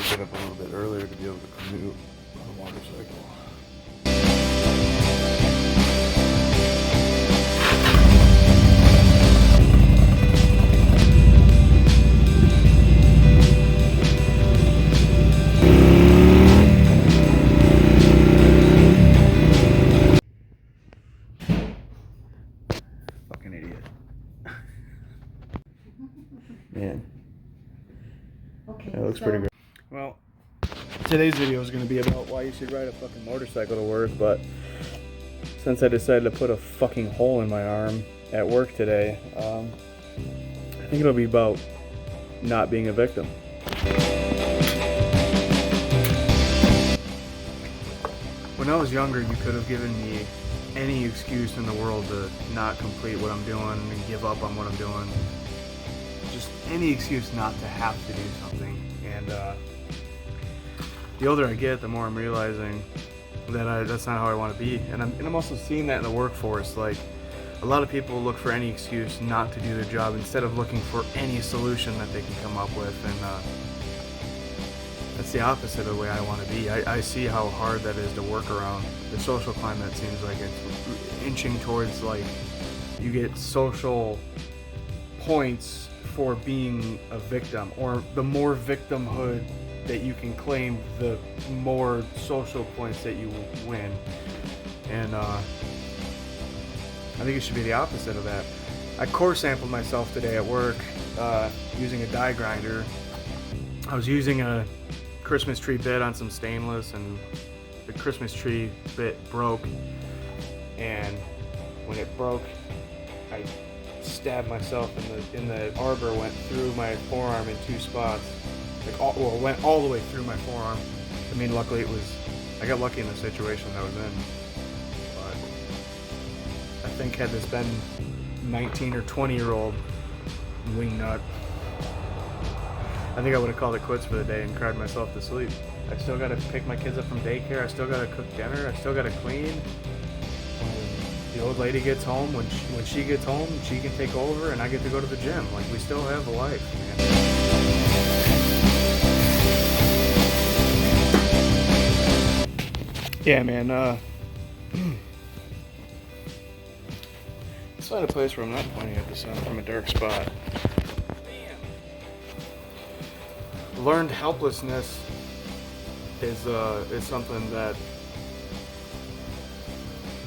get up a little bit earlier to be able to commute on a motorcycle. Fucking idiot. Man. Okay, That looks pretty good. Well, today's video is going to be about why you should ride a fucking motorcycle to work, but since I decided to put a fucking hole in my arm at work today, I think it'll be about not being a victim. When I was younger, you could have given me any excuse in the world to not complete what I'm doing and give up on what I'm doing. Just any excuse not to have to do something. And the older I get, the more I'm realizing that that's not how I want to be. And I'm also seeing that in the workforce. Like, a lot of people look for any excuse not to do their job instead of looking for any solution that they can come up with. And that's the opposite of the way I want to be. I see how hard that is to work around. The social climate seems like it's inching towards, like, you get social points for being a victim, or the more victimhood that you can claim, the more social points that you win. And I think it should be the opposite of that. I core sampled myself today at work using a die grinder. I was using a Christmas tree bit on some stainless, and the Christmas tree bit broke. And when it broke, I stabbed myself in the arbor, went through my forearm in two spots. It went all the way through my forearm. I mean, luckily I got lucky in the situation I was in. But I think had this been 19 or 20-year-old wingnut, I think I would have called it quits for the day and cried myself to sleep. I still got to pick my kids up from daycare. I still got to cook dinner. I still got to clean. When the old lady gets home, when she gets home, she can take over, and I get to go to the gym. Like, we still have a life, man. Yeah, man. Let's find a place where I'm not pointing at the sun from a dark spot. Learned helplessness is something that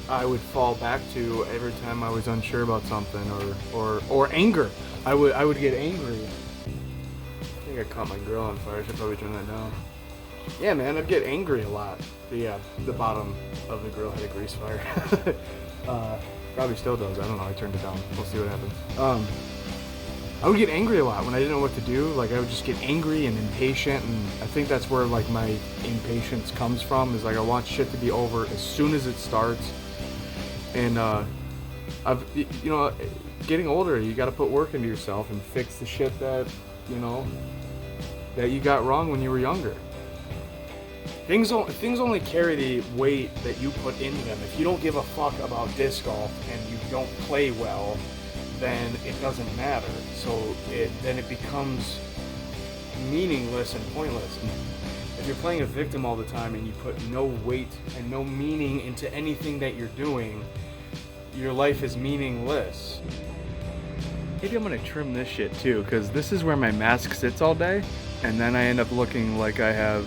I would fall back to every time I was unsure about something, or anger. I would get angry. I think I caught my grill on fire. I should probably turn that down. Yeah, man, I'd get angry a lot. The bottom of the grill had a grease fire. Probably still does. I don't know. I turned it down. We'll see what happens. I would get angry a lot when I didn't know what to do. Like, I would just get angry and impatient, and I think that's where, like, my impatience comes from. Is like, I want shit to be over as soon as it starts. And getting older, you got to put work into yourself and fix the shit that you got wrong when you were younger. Things only carry the weight that you put into them. If you don't give a fuck about disc golf and you don't play well, then it doesn't matter. So then it becomes meaningless and pointless. If you're playing a victim all the time and you put no weight and no meaning into anything that you're doing, your life is meaningless. Maybe I'm gonna trim this shit too, because this is where my mask sits all day, and then I end up looking like I have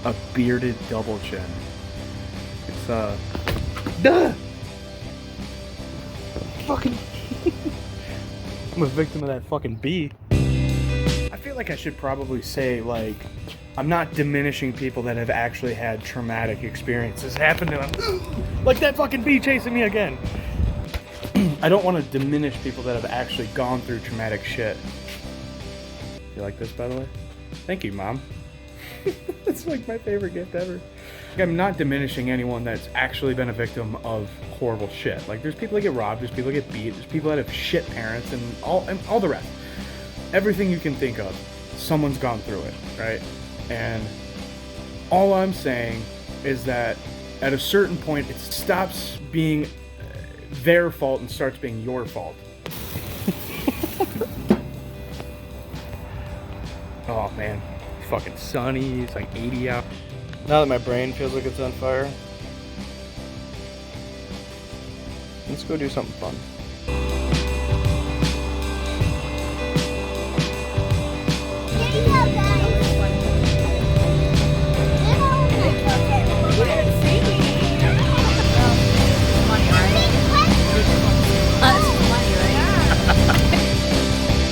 a bearded double chin. It's duh! Fucking I'm a victim of that fucking bee. I feel like I should probably say, like, I'm not diminishing people that have actually had traumatic experiences happen to them. Like that fucking bee chasing me again. I don't want to diminish people that have actually gone through traumatic shit. You like this, by the way? Thank you, Mom. It's like my favorite gift ever. I'm not diminishing anyone that's actually been a victim of horrible shit. Like, there's people that get robbed, there's people that get beat, there's people that have shit parents, and all the rest. Everything you can think of, someone's gone through it, right? And all I'm saying is that at a certain point, it stops being their fault and starts being your fault. Oh, man. fucking sunny. It's like 80 out. Now that my brain feels like it's on fire, let's go do something fun.